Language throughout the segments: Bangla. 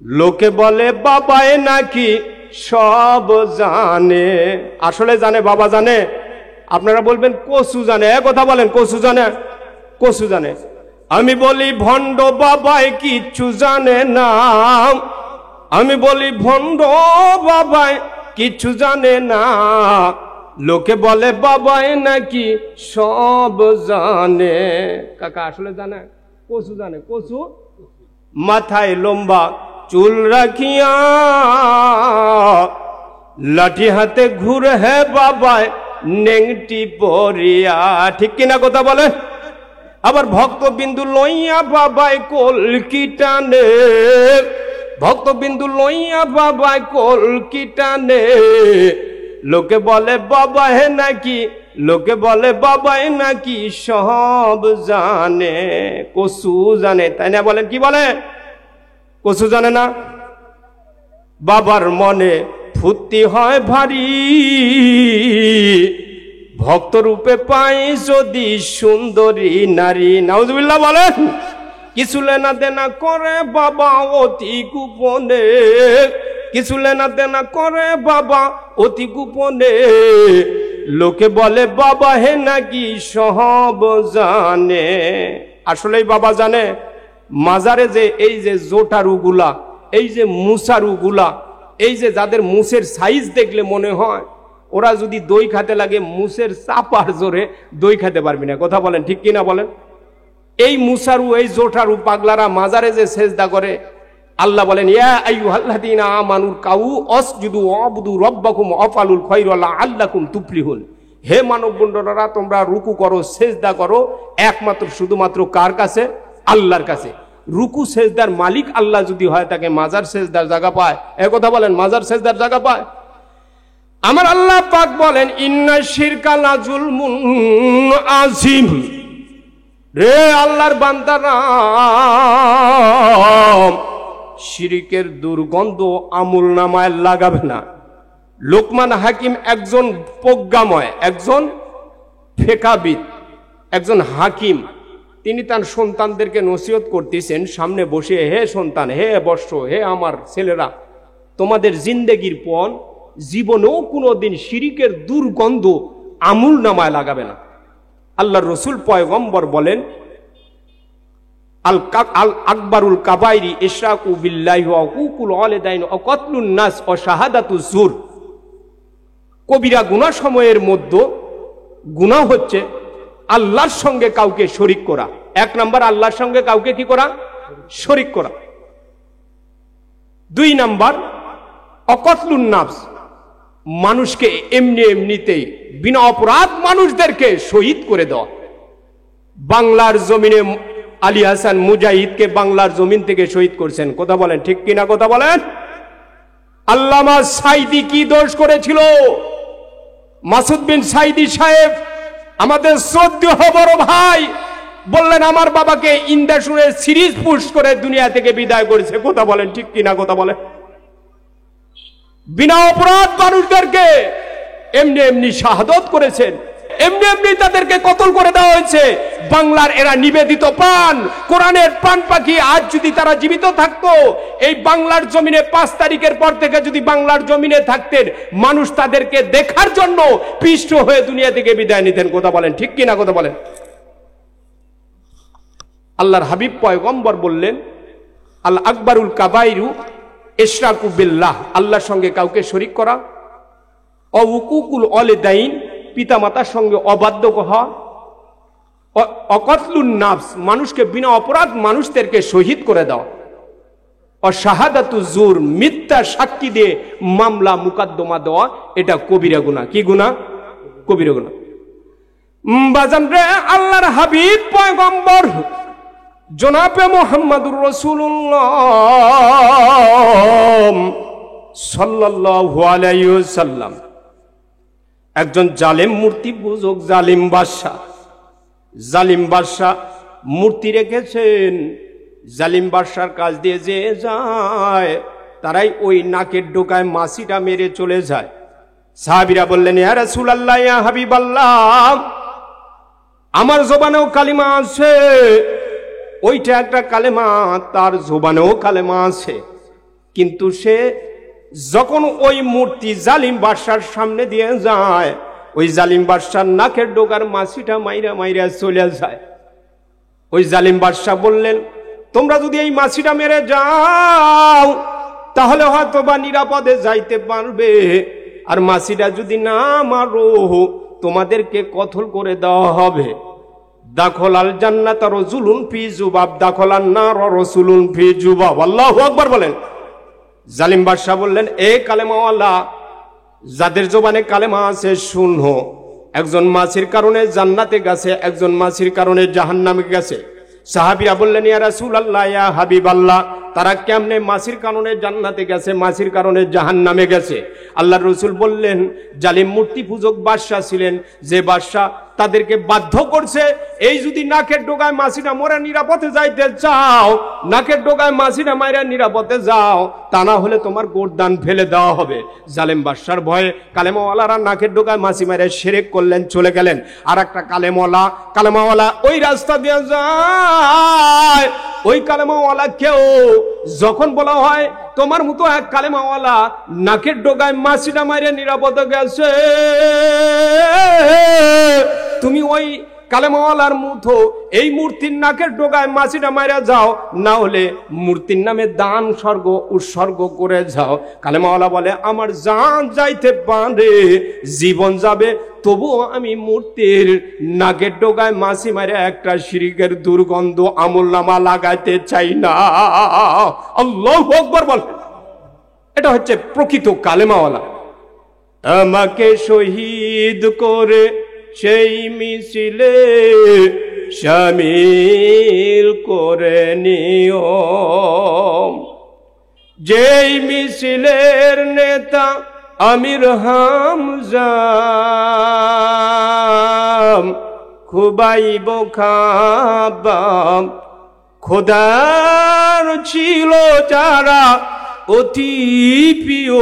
লোকে বলে বাবায় নাকি সব জানে। আসলে জানে? বাবা জানে? আপনারা বলবেন কচু জানে। কথা বলেন, কচু জানে? কচু জানে। আমি বলি ভণ্ড বাবায় কিচ্ছু জানে না। আমি বলি ভণ্ড বাবায় কিচ্ছু জানে না। লোকে বলে বাবায় নাকি সব জানে। কাকা আসলে জানে? কচু জানে। কচু মাথায় লম্বা চুল রাখিয়া লাঠি হাতে ঘুরে হে বাবায় নেংটি পরিয়া। ঠিক কিনা কথা বলে? আবার ভক্তবিন্দু লইয়া বাবায় কলকি টানে। ভক্তবিন্দু লইয়া বাবায় কলকি টানে। লোকে বলে বাবা হে নাকি, লোকে বলে বাবাই নাকি সব জানে। কচু জানে, তাই না? বলেন, কি বলে? কচু জানে না? বাবার মনে ফুর্তি হয় ভারী, ভক্ত রূপে পাই যদি সুন্দরী নারী। নাউজুবিল্লাহ বলেন। কিছু লেনা দেনা করে বাবা অতি গোপনে, কিছু লেনা দেনা করে বাবা অতি গোপনে। লোকে বলে বাবা হে নাকি সব জানে। আসলেই বাবা জানে? মাজারে যে এই যে জোটারুগুলা, এই যে মুসারুগুলা, এই যে যাদের মুসের সাইজ দেখলে মনে হয় ওরা যদি দই খাতে লাগে মুসের চাপার জোরে দই খেতে পারবি না। কথা বলেন, ঠিক কিনা বলেন? এই মুসারু, এই জোটারু পাগলারা মাজারে যে সেজদা করে, আল্লাহ বলেন ইয়া আইয়ুহাল্লাযীনা আমানু কাউ আসজুদু ওয়াবুদু রাব্বাকুম ওয়াফআলুল খায়রা লাআল্লাকুম তুফলিহুন। হে মানব বন্ধুরা, তোমরা রুকু করো, সেজদা করো, একমাত্র শুধুমাত্র কার কাছে? আল্লাহর কাছে। রুকু সেজদার মালিক আল্লাহ যদি হয়, তাকে মাজার সেজদার জায়গা পায়? কথা বলেন, মাজার সেজদার জায়গা পায়? আমার আল্লাহ পাক বলেন ইন্না শিরকা লা যুলমুন আযীম। রে আল্লাহর বান্দারা, শিরিকের দুর্গন্ধ আমল নামায় লাগাবে না। লোকমান হাকিম একজন প্রজ্ঞাময়, একজন ফেকাবিদ, একজন হাকিম। তিনি তার সন্তানদেরকে নসিহত করতেছেন সামনে বসে, হে সন্তান, হে বর্ষ, হে আমার ছেলেরা, তোমাদের জিন্দেগির পণ জীবনেও কোনোদিন শিরিকের দুর্গন্ধ আমল নামায় লাগাবে না। আল্লাহর রসুল পয়গম্বর বলেন আল আকবারুল কাবাইরি ইশরাকু বিল্লাহি ওয়া হুকুকুল ওয়ালিদাইন ওয়া কতলুন নাস ওয়া শাহাদাতুজ জুর। কবিরা গুনাহ সময়ের মধ্যে গুনাহ হচ্ছে আল্লাহর সঙ্গে কাউকে শরীক করা। এক নাম্বার, আল্লাহর সঙ্গে কাউকে কি করা? শরীক করা। দুই নাম্বার, অকতলুন নাফস, মানুষকে এমনি এমনিতেই বিনা অপরাধ মানুষদেরকে শহীদ করে দেওয়া। বাংলার জমিনে আলী হাসান মুজাহিদকে বাংলার জমিন থেকে শহীদ করছেন। কথা বলেন, ঠিক কিনা কথা বলেন? আল্লামা সাইদি কি দোষ করেছিল? মাসুদ বিন সাইদি সাহেব, আমাদের শ্রদ্ধেয় বড় ভাই, বললেন আমার বাবাকে ইন্দাসুরের সিরিজ পুশ করে দুনিয়া থেকে বিদায় করেছে। কথা বলেন, ঠিক কিনা কথা বলেন? বিনা অপরাধ মানুষদেরকে এমনি এমনি শাহাদত করেছেন, এমনি এমনি তাদেরকে কতল করে দেওয়া হয়েছে। বাংলার এরা নিবেদিত প্রাণ, কোরআনের প্রাণ পাখি। আজ যদি তারা জীবিত থাকতো, এই বাংলার জমিনে 5 তারিখের পর থেকে যদি বাংলার জমিনে থাকতেন, মানুষ তাদেরকে দেখার জন্য পিষ্ট হয়ে দুনিয়া থেকে বিদায় নিতেন। কথা বলেন, ঠিক কিনা কথা বলেন? আল্লাহর হাবিব পয়গম্বর বললেন আল আকবারুল কাবাইরু ইশরাকু বিল্লাহ, আল্লাহর সঙ্গে কাউকে শরীক করা, ও হুকুকুল ওয়ালিদাইন, পিতামাতার সঙ্গে অবাধ্য হওয়া, অকতলুন নাফস, মানুষকে বিনা অপরাধ মানুষদেরকে শহীদ করে দেওয়া, ও শাহাদাতুজ জুর, মিথ্যা সাক্ষী দিয়ে মামলা মুকদ্দমা দেওয়া। এটা কবিরা গুনাহ। কি গুনাহ? কবিরা গুনাহ। বাজান রে, আল্লাহর হাবিব পয়গম্বর জনাবে মুহাম্মদুর রাসূলুল্লাহ সাল্লাল্লাহু আলাইহি ওয়াসাল্লাম একজন জালেম মূর্তি পূজক, জালিম বাদশা, জালিম বাদশা মূর্তি রেখেছেন। জালিম বাদশার কাজ দিয়ে যে যায় তারাই ওই নাকের ডোকায় মাছিটা মেরে চলে যায়। সাহাবীরা বললেন ইয়া রাসূলুল্লাহ, ইয়া হাবিবাল্লাহ, আমার জবানেও কালিমা আছে, ওইটা একটা কালেমা, তার জবানেও কালেমা আছে। কিন্তু সে যখন ওই মূর্তি জালিম বাদশার সামনে দিয়ে যায়, ওই জালিম বাদশার নাকের ডোকার মাছিটা মাইরা মাইরা চলে যায়। ওই জালিম বাদশা বললেন, তোমরা যদি এই মাছিটা মেরে যাও তাহলে হয়তো বা নিরাপদে যাইতে পারবে, আর মাছিটা যদি না মারো তোমাদেরকে কতল করে দেওয়া হবে। দাখলাল জান্নাত রাজুলুন ফি জুবাব দাখলান নার রাসূলুন ফি জুবাব। আল্লাহু আকবার বলেন। জালিম বাদশা বললেন, এ কালেমাওয়ালা, যাদের জবানে কালেমা আছে শুনো, একজন মাছির কারণে জান্নাতে গেছে, একজন মাছির কারণে জাহান্নামে গেছে। সাহাবীরা বললেন, ইয়া রাসূলুল্লাহ, ইয়া হাবিবাল্লাহ, তারা কেমনে মাছির কারণে জান্নাতে গেছে, মাছির কারণে জাহান্নামে গেছে? আল্লাহর রাসূল বললেন, জালিম মূর্তি পূজক বাদশা ছিলেন, যে বাদশা তাদেরকে বাধ্য করছে, এই যদি নাকের ডোকায় মাছিটা মরে নিরাপদে যাইতে চাও, নাকের ডোকায় মাছিটা মাইরা নিরাপদে যাও, তা না হলে তোমার গোরদান ফেলে দেওয়া হবে। জালেম বাদশার ভয়ে কালেমাওয়ালারা নাকের ডোকায় মাছি মাইরা শিরক করলেন, চলে গেলেন। আর একটা কালেমাওয়ালা ওই রাস্তা দিয়ে যায়, ওই কালেমাওয়ালা কেউ যখন বলা হয় তোমার মতো এক কালেমাওয়ালা নাকের ডোকায় মাছিটা মাইরে নিরাপদে গেছে, তুমি ওই কালেমাওয়ালার মতো এই মূর্তির নাকের ডোকায় মাছিটা মাইরা যাও, না হলে মূর্তির নামে দান স্বর্গ উৎসর্গ করে যাও। কালেমাওয়ালা বলে, আমার জান যাইতে পারে, জীবন যাবে, তবুও আমি মূর্তির নাকের ডোকায় মাছি মারে একটা শিরকের দুর্গন্ধ আমলনামা লাগাইতে চাই না। আল্লাহু আকবার বল। এটা হচ্ছে প্রকৃত কালেমাওয়ালা। আমাকে শহীদ করে সেই মিছিলে শামিল করে নিও, যেই মিছিলের নেতা আমির হামজা, খুবাইব খাবাব, খোদার ছিল যারা অতি প্রিয়,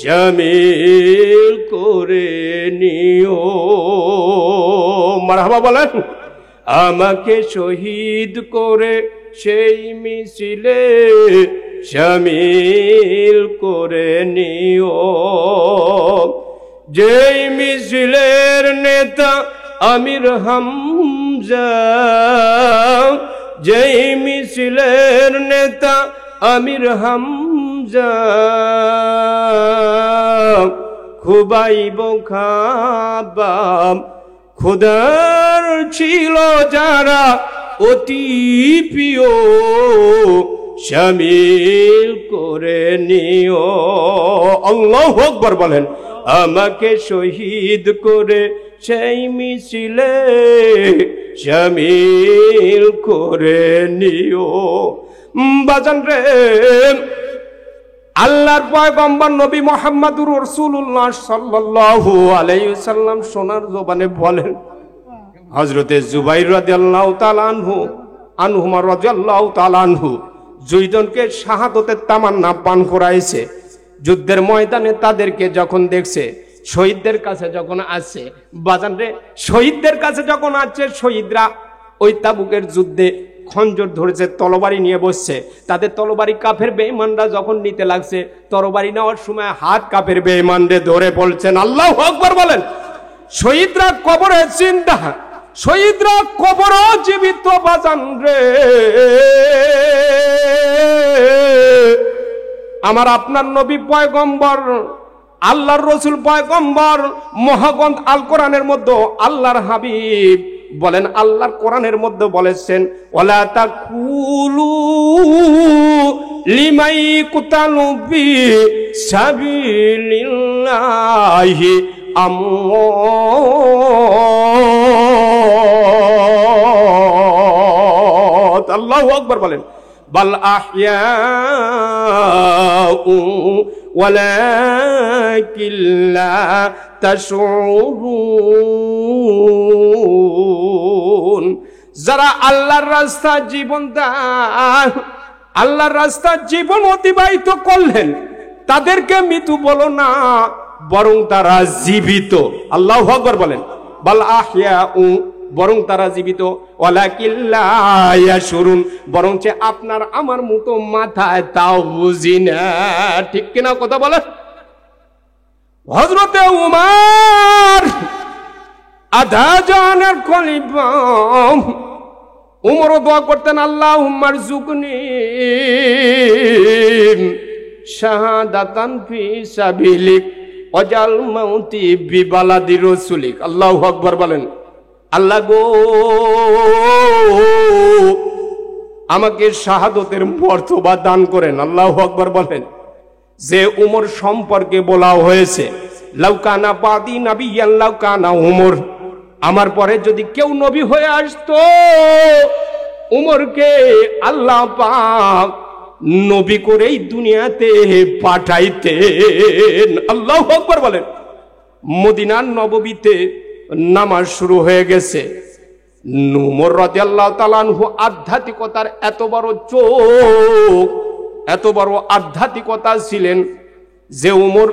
শামিল করে নিও। মারহাবা বলেন। আমাকে শহীদ করে সেই মিছিলে শামিল করে নিও, যেই মিছিলের নেতা আমির হামজা, যেই মিছিলের নেতা আমির হামজা, খুবাইব খাবাব, খোদার ছিল যারা অতি প্রিয়, শামিল করে নিও। আল্লাহু আকবার বলেন। আমাকে শহীদ করে সেই মিছিলে শামিল করে নিও। বাজান রে, আল্লাহর পয়গম্বর নবী মুহাম্মদুর রাসূলুল্লাহ সাল্লাল্লাহু আলাইহি ওয়াসাল্লাম সোনার জবানে বলেন, হযরতে জুবাইর রাদিয়াল্লাহু তাআলা আনহুমা রাদিয়াল্লাহু তাআলা আনহু দুইজনকে শাহাদাতের তামান্না পান করাইছে। যুদ্ধের ময়দানে তাদেরকে যখন দেখছে, শহীদদের কাছে যখন আসছে, বাজান রে, শহীদদের কাছে যখন আসছে, শহীদরা ওই তাবুকের যুদ্ধে খঞ্জর ধরেছে, তরবারি নিয়ে বসছে। তাদের তরবারি কাফের বেঈমানরা যখন নিতে লাগছে, তরবারি নেওয়ার সময় হাত কাফের বেঈমানরে ধরে বলছেন, আল্লাহু আকবার বলেন। শহীদরা কবরে জিন্দা, শহীদরা কবর জীবিত, বাজান রে। আমার আপনার নবী পয়গম্বর, আল্লাহর রাসূল পয়গম্বর, মহাগ্রন্থ আল কোরআনের মধ্যে আল্লাহর হাবিব বলেন, আল্লাহর কোরআনের মধ্যে বলেছেন, ওয়ালা তাকুলু লিমাই কুতালু ফি সাবিলিল্লাহি আমওয়াত। আল্লাহু আকবার বলেন। বাল আহইয়াউ ওয়ালাকিন লা তাশউরুন। যারা আল্লাহর রাস্তা জীবন দান, আল্লাহর রাস্তা জীবন অতিবাহিত করলেন, তাদেরকে মৃত্যু বলো না, বরং তারা জীবিত। আল্লাহু আকবার বলেন। বাল আহইয়াউ বরং তারা জীবিত, ওয়ালাকিন লা ইয়াশউরুন, বরং যে আপনার আমার মতো মাথায় তাও বুঝি না। ঠিক কিনা কথা বলে? হযরতে উমর আধা জানের খলিফা, উমরও দোয়া করতেন, আল্লাহুম্মা রযুকনি শাহাদাতান ফি সাবিলিক ওয়াজাল মাউতি বিবালাদি রাসূলিক। আল্লাহু আকবার বলেন। আল্লাহ গো, আমাকে শাহাদতের মর্তবা দান করেন। আল্লাহু আকবার বলেন। যে উমর সম্পর্কে বলা হয়েছে, লাউকানা বাদি নাবিয়ান লাউকানা উমর, আমার পরে যদি কেউ নবী হয়ে আসতো উমরকে আল্লাহ পাক নবী করেই দুনিয়াতে পাঠাইতেন। আল্লাহু আকবার বলেন। মদিনার নববীতে নামাজ শুরু হয়ে গেছে। উমর রাদিয়াল্লাহু তাআলা আনহু আধ্যাত্মিকতার এত বড় চোখ, এত বড় আধ্যাত্মিকতা ছিলেন যে উমর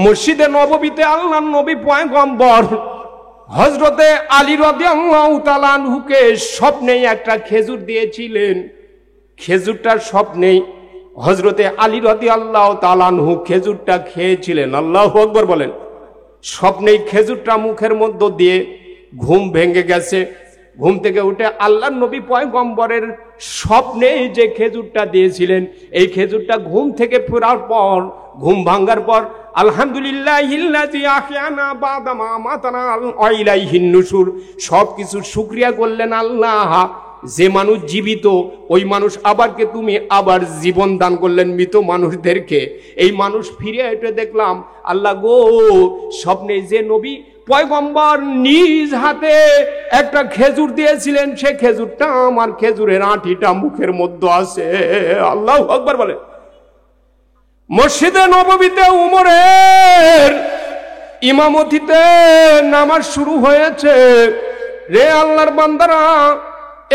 মসজিদে নববীতে আল্লাহর নবী পয়গম্বর হযরতে আলী রাদিয়াল্লাহু তাআলা আনহুকে স্বপ্নেই একটা খেজুর দিয়েছিলেন। খেজুরটার স্বপ্নেই হযরতে আলী রাদিয়াল্লাহু তাআলা আনহু খেজুরটা খেয়েছিলেন। আল্লাহু আকবার বলেন। স্বপ্নেই খেজুরটা মুখের মধ্য দিয়ে ঘুম ভেঙে গেছে। ঘুম থেকে উঠে আল্লাহর নবী পয়গম্বরের স্বপ্নে যে খেজুরটা দিয়েছিলেন, এই খেজুরটা ঘুম থেকে ফেরার পর, ঘুম ভাঙার পর আলহামদুলিল্লাহিল্লাযী আহয়ানা বাদা মা আমাতানা ওয়া ইলাইহিন নুশুর, সবকিছু শুকরিয়া করলেন আল্লাহ। যে মানুষ জীবিত, ওই মানুষ আবারকে তুমি আবার জীবন দান করলেন মৃত মানুষদেরকে। এই মানুষ ফিরে এসে দেখলাম, আল্লাহ গো, স্বপ্নে যে নবী পয়গম্বর নিজ হাতে একটা খেজুর দিয়েছিলেন, সে খেজুরটা আমার খেজুরের আঁটিটা মুখের মধ্যে আছে। আল্লাহু আকবার বলে। মসজিদে নববীতে উমরের ইমামতিতে নামাজ শুরু হয়েছে। রে আল্লাহর বান্দারা,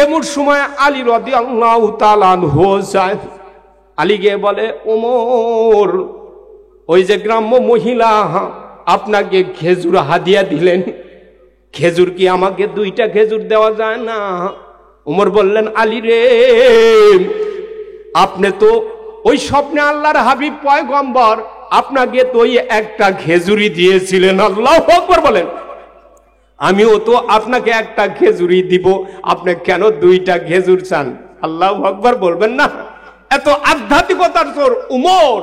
এমন সময় আলী রাদিয়াল্লাহু তাআলা আনহু যায়। আলী গিয়ে বলে, ওমর, ওই যে গ্রাম্য মহিলা আপনাকে খেজুর হাদিয়া দিলেন, খেজুর কি আমাকে 2টা খেজুর দেওয়া যায় না? ওমর বললেন, আলী রে, আপনি তো ওই স্বপ্নে আল্লাহর হাবিব পয়গম্বর আপনাকে তো ওই একটা খেজুরি দিয়েছিলেন। আল্লাহু আকবার বলেন। আমিও তো আপনাকে একটা খেজুরি দিব, আপনি কেন 2টা খেজুর চান? আল্লাহু আকবার বলবেন না? এত আধ্যাত্মিকতার তোর উমর,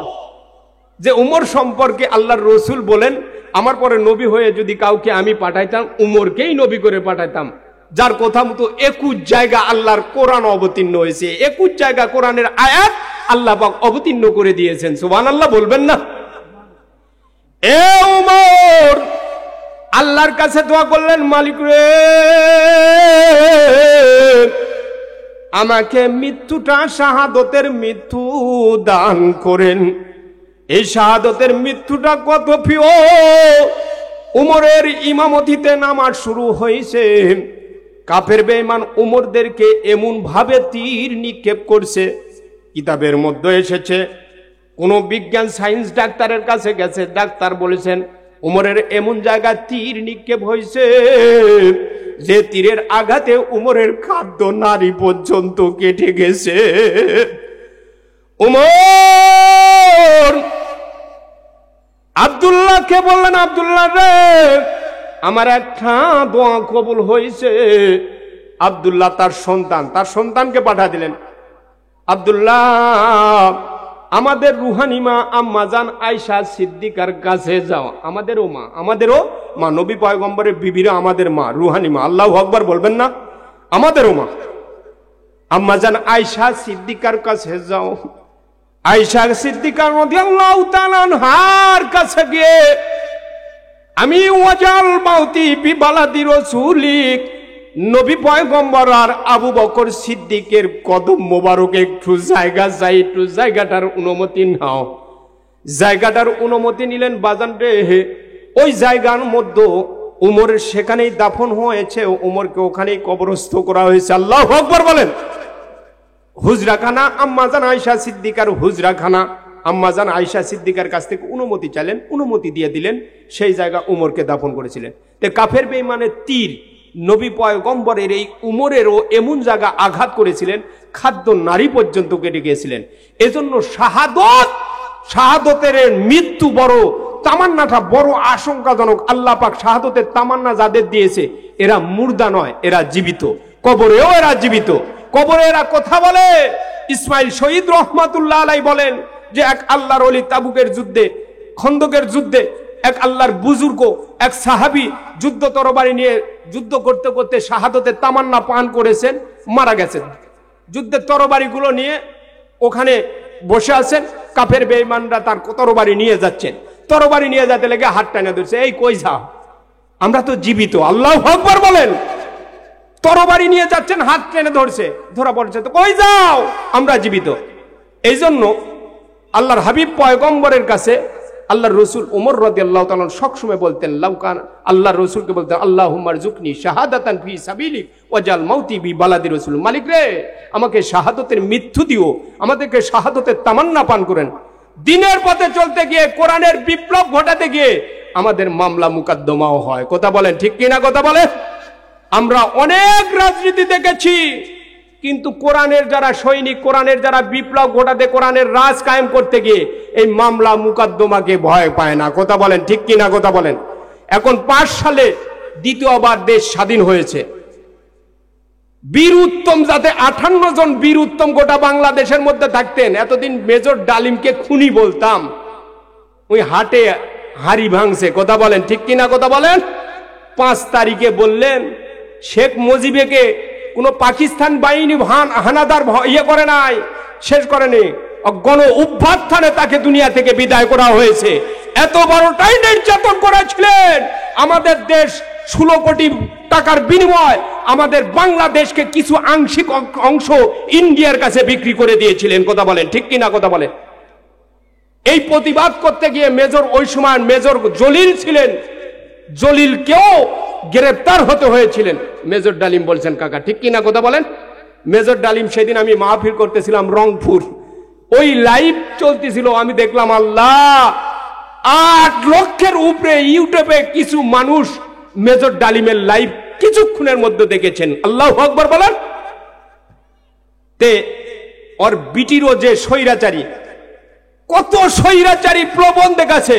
যে উমর সম্পর্কে আল্লাহর রসুল বলেন, আমার পরে নবী হয়ে যদি কাউকে আমি পাঠাইতাম, উমরকেই নবী করে পাঠাইতাম। যার কথা মতো 21 জায়গা আল্লাহর কোরআন অবতীর্ণ হয়েছে। 21 জায়গা কোরআনের আয়াত আল্লাহ পাক অবতীর্ণ করে দিয়েছেন। সুবহানাল্লাহ বলবেন না? এ উমর আল্লাহর কাছে দোয়া করলেন, মালিক রে, আমাকে মৃত্যুটা শাহাদতের মৃত্যু দান করেন। এই শাহাদতের মৃত্যুটা কত প্রিয়। উমরের ইমামতিতে নামাজ শুরু হয়েছে। কাফের বেঈমান উমরদেরকে এমন ভাবে তীর নিক্ষেপ করছে, কিতাবের মধ্যে এসেছে, কোন বিজ্ঞান সায়েন্স ডাক্তারের কাছে গেছে, ডাক্তার বলেছেন উমরের এমন জায়গায় তীর নিক্ষেপ হয়েছে যে তীরের আঘাতে উমরের খাদ্য নারী পর্যন্ত কেটে গেছে। উমর আব্দুল্লাহকে বললেন, আব্দুল্লাহ রে, আমার একটা দোয়া কবুল হয়েছে। আব্দুল্লাহ তার সন্তানকে পাঠা দিলেন, আব্দুল্লাহ আমাদের রুহানি মা আম্মাজান আয়েশা সিদ্দিকার কাছে যাও। আমাদেরও মা, নবী পয়গম্বরের বিবিরা আমাদের মা, রুহানি মা। আল্লাহু আকবার বলবেন না? আমাদেরও মা আম্মাজান আয়েশা সিদ্দিকার কাছে যাও। আয়েশা সিদ্দিকা রাদিয়াল্লাহু তাআলা আনহার কাছে গিয়ে আমি ওয়াজাল মাউতি বিবালাদি রাসূলিক, নবী পয়গম্বর আর আবু বকর সিদ্দিকের কদম মোবারক একটু জায়গাটার অনুমতি নাও। জায়গাটার অনুমতি নিলেন। বাজান রে, ওই জায়গার মধ্যে উমরের সেখানেই দাফন হয়েছে, উমরকে ওখানেই কবরস্থ করা হয়েছে। আল্লাহু আকবার বলেন। হুজরাখানা আম্মাজান আয়েশা সিদ্দিকার হুজরাখানা, আম্মাজান আয়েশা সিদ্দিকার কাছ থেকে অনুমতি চাইলেন, অনুমতি দিয়ে দিলেন। সেই জায়গা উমরকে দাফন করেছিলেন। তে কাফের বেঈমানের তীর নবী পয়গম্বরের এই উমরেরও এমন জায়গা আঘাত করেছিলেন, খাদ্য নারী পর্যন্ত কেটে গিয়েছিলেন। এজন্য শাহাদতের মৃত্যু বড়, তামান্নাটা বড় আশঙ্কাজনক। আল্লাহ পাক শাহাদতের তামান্না যাদের দিয়েছে এরা মুর্দা নয়, এরা জীবিত। কবরেও এরা জীবিত, কবরে এরা কথা বলে। ইসমাইল শহীদ রহমাতুল্লাহ আলাই বলেন যে এক আল্লাহর ওলি তাবুকের যুদ্ধে, খন্দকের যুদ্ধে এক আল্লাহর বুজুর্গ, এক সাহাবী যুদ্ধ তরবারি নিয়ে যুদ্ধ করতে করতে শাহাদতের তামান্না পান করেছেন, মারা গেছেন। যুদ্ধের তরবারিগুলো নিয়ে ওখানে বসে আছেন, কাফের বেঈমানরা তার তরবারি নিয়ে যাচ্ছেন। তরবারি নিয়ে যেতে লেগে হাত টানে ধরছে, এই কই যাও, আমরা তো জীবিত। আল্লাহু আকবার বলেন। তরবারি নিয়ে যাচ্ছেন, হাত টেনে ধরছে, ধরা পড়ছে, তো কই যাও, আমরা জীবিত। এই জন্য আল্লাহর হাবিব পয়গম্বরের কাছে আল্লাহর রসুল ওমর রাদিয়াল্লাহু তাআলা সবসময় বলতেন, লাউকান, আল্লাহর রসুলকে বলতেন, আল্লাহুম্মা রযুকনি শাহাদাতান ফি সাবিলিক ওয়াজাল মাউতি বি বালাদি রাসূল। মালিক রে, আমাকে শাহাদতের মৃত্যু দিও, আমাদেরকে শাহাদতের তামান্না পান করেন। দিনের পথে চলতে গিয়ে, কোরআনের বিপ্লব ঘটাতে গিয়ে আমাদের মামলা মুকদ্দমাও হয়। কথা বলেন ঠিক কিনা? কথা বলেন। আমরা অনেক রাজনীতি দেখেছি, কিন্তু কোরআনের যারা সৈনিক, কোরআনের যারা বিপ্লব ঘটাতে, কোরআনের রাজ কায়েম করতে গিয়ে এই মামলা মুকদ্দমাকে ভয় পায় না। কথা বলেন ঠিক কিনা? কথা বলেন। এখন 5 সালে দ্বিতীয়বার দেশ স্বাধীন হয়েছে। বীর উত্তম, যাতে 58 জন বীর উত্তম গোটা বাংলাদেশের মধ্যে থাকতেন। এতদিন মেজর ডালিমকে খুনি বলতাম, ওই হাটে হাড়ি ভাঙছে। কথা বলেন ঠিক কিনা? কথা বলেন। 5 তারিখে বললেন শেখ মুজিবকে কোনো পাকিস্তান বাহিনী হানাদার ইয়ে করে নাই, শেষ করেনি, গণ অভ্যুত্থানে তাকে দুনিয়া থেকে বিদায় করা হয়েছে। এত বড়টাই নির্যাতন করেছিলেন। আমাদের দেশ 16 কোটি টাকার বিনিময় আমাদের বাংলাদেশকে কিছু আংশিক অংশ ইন্ডিয়ার কাছে বিক্রি করে দিয়েছিলেন। কথা বলেন ঠিক কিনা? কথা বলেন। এই প্রতিবাদ করতে গিয়ে মেজর, ওই সময় মেজর জলিল ছিলেন, জলিলকেও গ্রেফতার হতে হয়েছিলেন। মেজর ডালিম বলছেন কাকা ঠিক কিনা? কথা বলেন। মেজর ডালিম, সেদিন আমি মাহফিল করতেছিলাম রংপুর, ওই লাইভ চলতেছিল, আমি দেখলাম আল্লাহ 8 লক্ষের উপরে ইউটিউবে কিছু মানুষ মেজর ডালিমের লাইভ কিছুক্ষণের মধ্যে দেখেছেন। আল্লাহু আকবার বলেন। তে ওর বিটিরও যে স্বৈরাচারী, কত স্বৈরাচারী প্রবণ দেখাচ্ছে।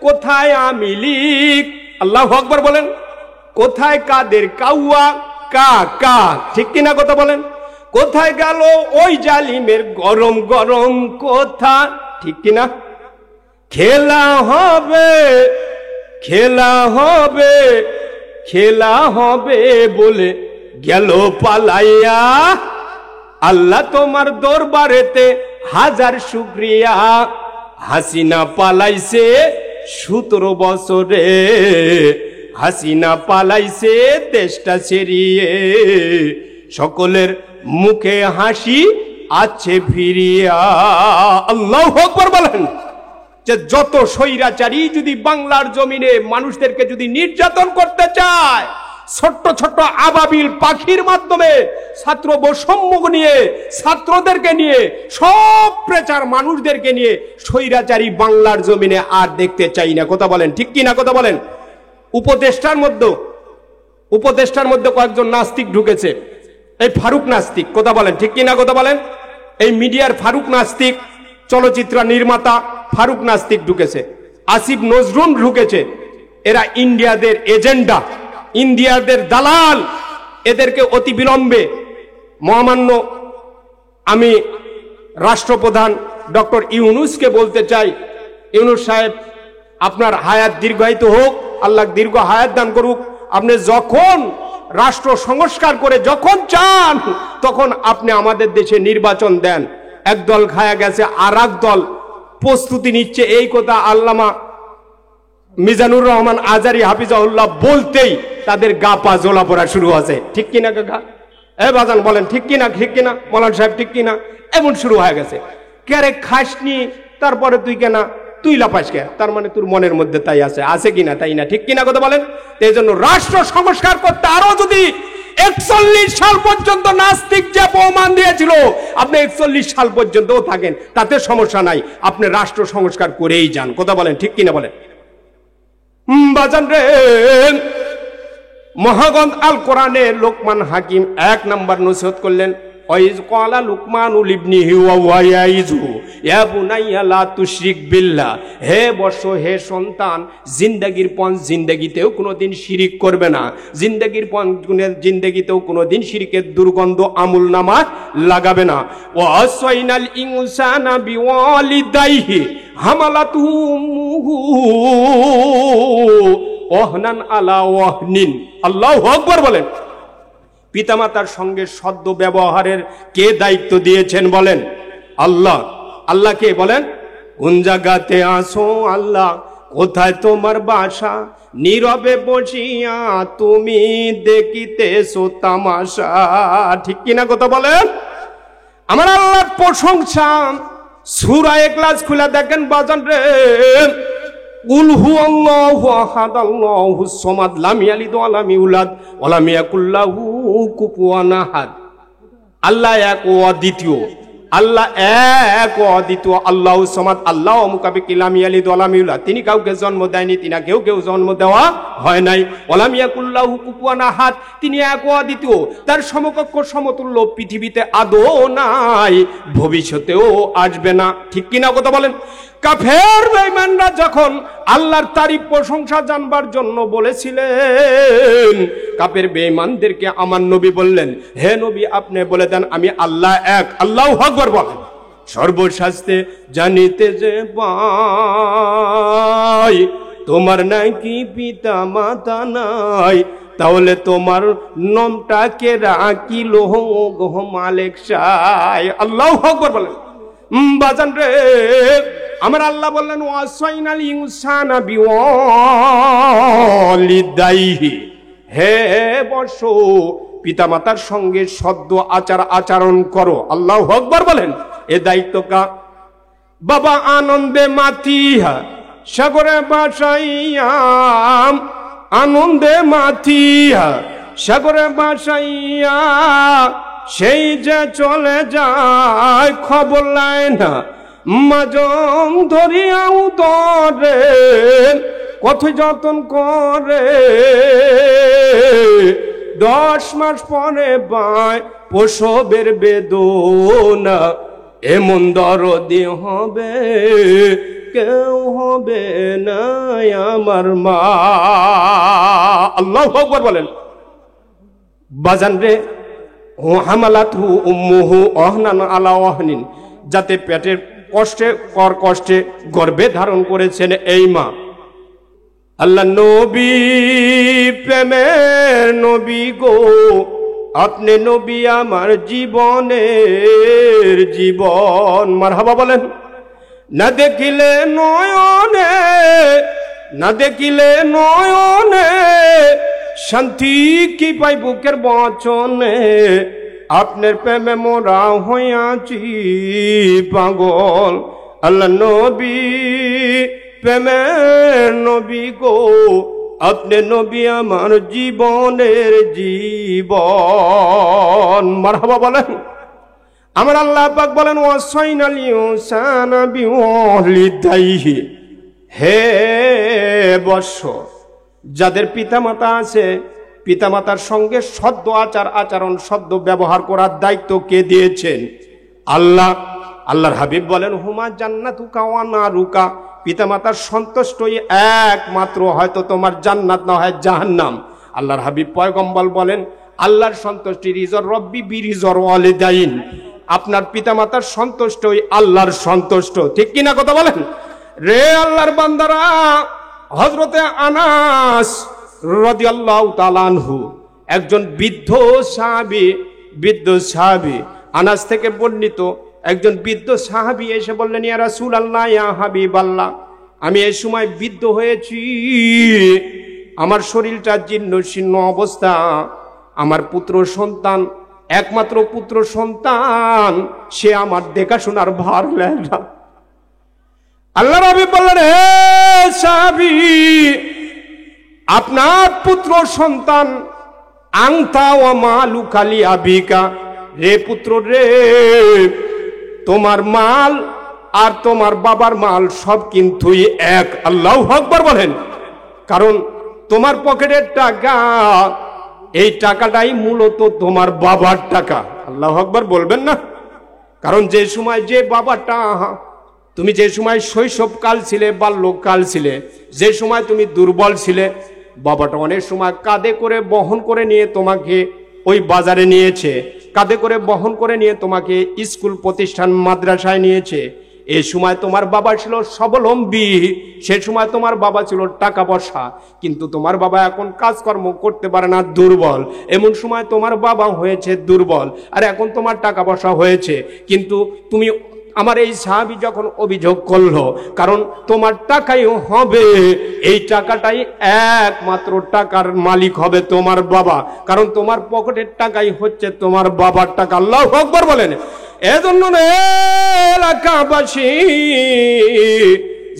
কোথায় আওয়ামী লীগ? আল্লাহু আকবার বলেন। কোথায় কাদের কাউয়া কা কা? ঠিক কিনা? কথা বলেন। কোথায় গেল ওই জালিমের গরম গরম কথা? ঠিক কিনা? খেলা হবে, খেলা হবে, খেলা হবে বলে গেল পালাইয়া। আল্লাহ তোমার দরবারেতে হাজার শুকরিয়া। হাসিনা পালাইছে 17 বছরে, হাসিনা পালাইছে দেশটা ছেড়িয়ে। সকলের মুখে হাসি আছে ফিরিয়া। আল্লাহু আকবার বলেন। যে যত স্বৈরাচারী যদি বাংলার জমিনে মানুষদেরকে যদি নির্যাতন করতে চায়, ছোট্ট ছোট্ট আবাবিল পাখির মাধ্যমে ছাত্র বৈষম্য নিয়ে, ছাত্রদেরকে নিয়ে, সব প্রেচার মানুষদেরকে নিয়ে স্বৈরাচারী বাংলার জমিনে আর দেখতে চাই না। কথা বলেন ঠিক কিনা? কথা বলেন। উপদেষ্টার মধ্যে কয়েকজন নাস্তিক ঢুকেছে, এই ফারুক নাস্তিক। কথা বলেন ঠিক কিনা? কথা বলেন। এই মিডিয়ার ফারুক নাস্তিক, চলচ্চিত্র নির্মাতা ফারুক নাস্তিক ঢুকেছে, আসিফ নজরুল ঢুকেছে। এরা ইন্ডিয়াদের এজেন্ডা, ইন্ডিয়াদের দালাল। এদেরকে অতি বিলম্বে মহামান্য আমি রাষ্ট্রপ্রধান ডক্টর ইউনূসকে বলতে চাই, ইউনূস সাহেব, আপনার হায়াত দীর্ঘায়িত হোক, আল্লাহ দীর্ঘ হায়াত দান করুক। আপনি যখন রাষ্ট্র সংস্কার করে যখন চান, তখন আপনি আমাদের দেশে নির্বাচন দেন। একদল খায়া গেছে, আর এক দল প্রস্তুতি নিচ্ছে। এই কথা আল্লামা মিজানুর রহমান আজারি হাফিজাহুল্লাহ বলতেই তাদের গা পা জ্বলা পড়া শুরু আছে। ঠিক কিনা কাকা? এ বাজান বলেন ঠিক কিনা? ঠিক কিনা মৌলানা সাহেব? ঠিক কিনা? এমন শুরু হয়ে গেছে। ক্যারে খাসনি, তারপরে তুই কেনা, তুই লাপাস কে, তার মানে তোর মনের মধ্যে তাই আছে কিনা? তাই না? ঠিক কিনা? কথা বলেন। এই জন্য রাষ্ট্র সংস্কার করতে আরো যদি 41 সাল পর্যন্ত নাস্তিক যে প্রমাণ দিয়েছিল, আপনি 41 সাল পর্যন্তও থাকেন, তাতে সমস্যা নাই, আপনি রাষ্ট্র সংস্কার করেই যান। কথা বলেন ঠিক কিনা? বলেন বাজান রে। মহাগ্রন্থ আল কোরআনে লোকমান হাকিম 1 নম্বর নসিহত করলেন, ওয়াইজ ক্বালা লুকমানুল ইবনিহি ওয়া হুয়া ইয়াইজুহু ইয়া বুনাইয়া লা তুশরিক বিল্লাহ, হে বৎস, হে সন্তান, জিন্দেগীর পথ জিন্দেগিতেও কোনোদিন শিরিক করবে না, জিন্দেগিতেও কোনোদিন শিরিকের দুর্গন্ধ আমল নামা লাগাবে না। ওয়াসাইনাল ইনসানা বিওয়ালিদাইহি হামালাতুহু উম্মুহু ওহনান আলা ওহনিন। আল্লাহু আকবার বলেন। পিতামাতার সঙ্গে সদ্য ব্যবহারের কে দায়িত্ব দিয়েছেন বলেন? আল্লাহ। আল্লাহ কে বলেন? কোন জায়গাতে আসো আল্লাহ, কোথায় তোমার বাসা, নীরবে বসিয়া তুমি দেখিতেছো তামাশা। ঠিক কিনা কথা বলেন? আমার আল্লাহর প্রশংসা সূরা ইখলাস খুলে দেখেন বাজান রে। কুল হুয়াল্লাহু আহাদ আল্লাহুস সামাদ লাম ইয়ালিদ ওয়া লাম ইউলাদ ওয়া লাম ইয়াকুল লাহু কুফুয়ান আহাদ। আল্লাহ এক ও অদ্বিতীয়, আল্লাহ এক ও অদ্বিতীয়, আল্লাহুস সামাদ, আল্লাহ মুকাবিকি লাম ইয়ালিদ ওয়া লাম ইউলাদ, তিনি কাউকে জন্ম দেয়নি, তিনি কেউ জন্ম দেওয়া হয় নাই। ওয়া লাম ইয়াকুল লাহু কুফুয়ান আহাদ, তিনি এক ও অদ্বিতীয়, তার সমকক্ষ সমতুল্য পৃথিবীতে আদৌ নাই, ভবিষ্যতেও আসবে না। ঠিক কিনা কথা বলেন? কাফের বেঈমানরা যখন আল্লাহর তারিফ প্রশংসা জানবার জন্য বলেছিলেন, কাফের বেঈমানদেরকে আমার নবী বললেন, হে নবী, আপনি বলে দেন আমি আল্লাহ এক। আল্লাহু আকবার বলেন। সর্বশাস্ত্রে জানিতে যে পাই তোমার নাকি পিতা মাতা নাই, তাহলে তোমার নামটাকে রাখিল গো মালিক সাই। আল্লাহু আকবার বলেন। বাজান রে, আমার আল্লাহ বললেন ওয়াসাইনাল ইনসানা বিওয়ালিদাইহি, হে বৎস, পিতামাতার সঙ্গে সদ্য আচরণ করো। আল্লাহু আকবার বলেন। এ দায়িত্ব কা? বাবা আনন্দে মাতিয়া সাগরে বাসাইয়া, আনন্দে মাতিয়া সাগরে বাসাইয়া, সেই যে চলে যায় খবর লাই না, মাজন ধরিয়াও তরে কত যতন করে, 10 মাস পরে পায় প্রসবের বেদনা, এমন দরদি হবে কেউ হবে না আমার মা। আল্লাহু আকবার বলেন। বাজান রে, হামালাতহু উম্মুহু ওহনান আলা ওহনিন, যাতে পেটের কষ্টে গর্ভে ধারণ করেছেন এই মা। আল্লাহ নবী, প্রেমের নবী গো, আপনি নবী আমার জীবনের জীবন। মারহাবা বলেন। না দেখিলে নয়নে, না দেখিলে নয়নে, শান্তি কি পাই বুকের বচনে, আপনার প্রেমে মোরা হইয়াছি পাগল। আল্লাহ নবী, প্রেমের নবী গো, আপনি নবী আমার জীবনের জীবন। মারহাবা বলেন। আমার আল্লাহ পাক বলেন ওয়াসাইনাল ইনসানা বিওয়ালিদাইহি, হে বৎস, যাদের পিতামাতা আছে, পিতামাতার সঙ্গে সদ্য আচরণ সদ্য ব্যবহার করার দায়িত্ব কে দিয়েছেন? আল্লাহ। আল্লাহর হাবিব বলেন হুমা জান্নাতুকা ওয়া নারুকা, পিতামাতার সন্তুষ্টই একমাত্র হয়তো তোমার জান্নাত না হয় জাহান্নাম। আল্লাহর হাবিব পয়গম্বর বলেন আল্লাহর সন্তুষ্টি রিজর রব্বি বিরিজর ওয়ালিদাইন, আপনার পিতামাতার সন্তুষ্টই আল্লাহর সন্তুষ্ট। ঠিক কিনা কথা বলেন? রে আল্লাহর বান্দারা, হযরতে আনাস রাদিয়াল্লাহু তাআলা আনহু একজন বৃদ্ধ সাহাবী, আনাস থেকে বর্ণিত একজন বৃদ্ধ সাহাবী এসে বললেন, ইয়া রাসূলুল্লাহ, ইয়া হাবিবাল্লাহ, আমি এই সময় বৃদ্ধ হয়েছি, আমার শরীরটা জীর্ণ শীর্ণ অবস্থা, আমার পুত্র সন্তান, একমাত্র পুত্র সন্তান, সে আমার দেখাশোনার ভার নেয় না। আল্লাহর হাবিব বললেন, হে সাহাবী, আপনার পুত্র সন্তান, আংতা ওয়া মালুকা লি আবিকা, রে পুত্র রে, তোমার মাল আর তোমার বাবার মাল সব কিন্তু এক। আল্লাহু আকবার বলেন। কারণ তোমার পকেটের টাকা এই টাকাটাই মূলত তোমার বাবার টাকা। আল্লাহু আকবার বলবেন না? কারণ যে সময় যে বাবাটা, তুমি যে সময় শৈশবকাল ছিলে, বাল্যকাল ছিলে, যে সময় তুমি দুর্বল ছিলে, বাবাটা অনেক সময় কাঁধে করে বহন করে নিয়ে তোমাকে ওই বাজারে নিয়েছে, কাঁধে করে বহন করে নিয়ে তোমাকে স্কুল প্রতিষ্ঠান মাদ্রাসায় নিয়েছে। এই সময় তোমার বাবা ছিল স্বাবলম্বী, সে সময় তোমার বাবা ছিল টাকা পয়সা, কিন্তু তোমার বাবা এখন কাজকর্ম করতে পারে না, দুর্বল। এমন সময় তোমার বাবা হয়েছে দুর্বল, আর এখন তোমার টাকা পয়সা হয়েছে। কিন্তু তুমি, আমার এই সাহাবী যখন অভিযোগ করলো, কারণ তোমার টাকাই হবে, এই টাকাটাই একমাত্র টাকার মালিক হবে তোমার বাবা, কারণ তোমার পকেটের টাকাই হচ্ছে তোমার বাবার টাকা। আল্লাহু আকবার বলেন। এজন্য এলাকাবাসী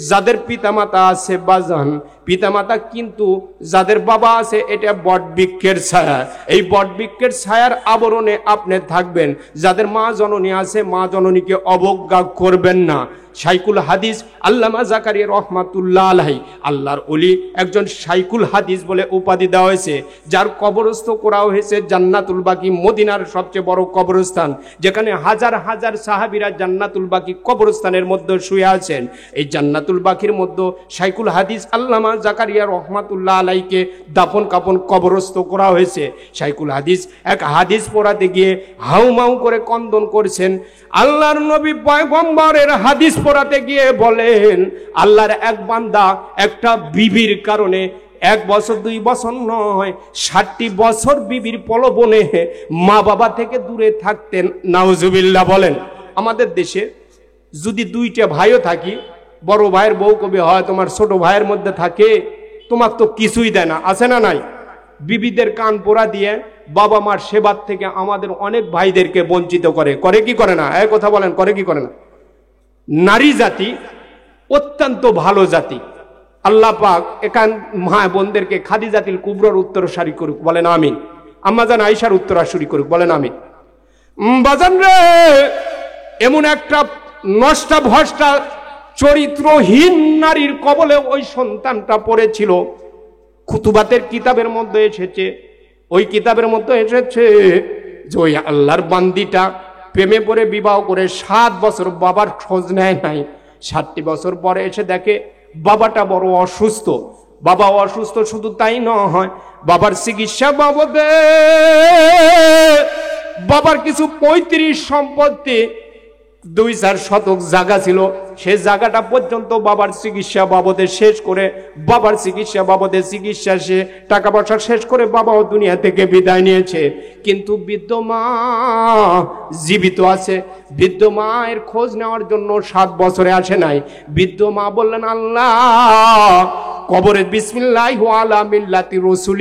যাদের পিতামাতা আছে বাজান, পিতামাতা কিন্তু যাদের বাবা আছে, এটা বটবৃক্ষের ছায়া, এই বটবৃক্ষের ছায়ার আবরণে আপনি থাকবেন। যাদের মা জননী আছে, মা জননীকে অবজ্ঞা করবেন না। শাইকুল হাদিস আল্লামা জাকারিয়া রহমাতুল্লাহ আলাইহি, আল্লাহর ওলি একজন শাইকুল হাদিস বলে উপাধি দেওয়া হয়েছে, যার কবরস্থ করা হয়েছে জান্নাতুল বাকি, মদিনার সবচেয়ে বড় কবরস্থান, যেখানে হাজার হাজার সাহাবীরা জান্নাতুল বাকি কবরস্থানের মধ্যে শুয়ে আছেন। এই জান্নাতুল বাকির মধ্যে শাইকুল হাদিস আল্লামা জাকারিয়া রহমাতুল্লাহ আলাইহিকে দাফন কাফন কবরস্থ করা হয়েছে। শাইকুল হাদিস এক হাদিস পড়াতে গিয়ে হাউমাউ করে কন্দন করছেন। আল্লাহর নবী পয়গম্বরের হাদিস পড়াতে গিয়ে বলেন, আল্লাহর এক বান্দা একটা বিবির কারণে 1 বছর 2 বছর নয়, 60টি বছর বিবির প্রলোভনে মা বাবা থেকে দূরে থাকতেন। নাউজুবিল্লাহ বলেন। আমাদের দেশে যদি 2টা ভাইও থাকি, বড় ভাইয়ের বউ কবি হয় তোমার ছোট ভাইয়ের মধ্যে থাকে, তোমার তো কিছুই দেয় না, আছে না নাই? বিবিদের কান পোড়া দিয়ে বাবা মার সেবার থেকে আমাদের অনেক ভাইদেরকে বঞ্চিত করে। করে কি করে না? এই কথা বলেন, করে কি করে না? নারী জাতি অত্যন্ত ভালো জাতি। আল্লাহ পাক এখান মা বোনদেরকে খাদিজাতুল কুবরার উত্তরসূরি করুক, বলেন আমিন। আম্মাজান আয়েশার উত্তরসূরি করুক, বলেন আমিন। বাজান রে, এমন একটা নষ্টা ভষ্টা চরিত্রহীন নারীর কবলে ওই সন্তানটা পড়েছিল। খুতুবাতের কিতাবের মধ্যে এসেছে, ওই কিতাবের মধ্যে এসেছে যে ওই আল্লাহর বান্দিটা প্রেমে পড়ে বিবাহ করে 7 বছর বাবার খোঁজ নেয় নাই। 7টি বছর পরে এসে দেখে বাবাটা বড় অসুস্থ। বাবা অসুস্থ, শুধু তাই নয়, বাবার চিকিৎসা বাবদে বাবার কিছু 35 সম্পত্তি, 2-4 শতক জায়গা ছিল, সে জায়গাটা পর্যন্ত বাবার চিকিৎসা বাবদে শেষ করে, বাবার চিকিৎসা বাবদে চিকিৎসা সে টাকা পয়সা শেষ করে বাবাও দুনিয়া থেকে বিদায় নিয়েছে। কিন্তু বৃদ্ধ মা জীবিত আছে। বৃদ্ধ মায়ের খোঁজ নেওয়ার জন্য 7 বছরে আসে নাই। বৃদ্ধ মা বললেন, আল্লাহ, কবরে বিসমিল্লাহি ওয়া আলা মিল্লাতি রাসূল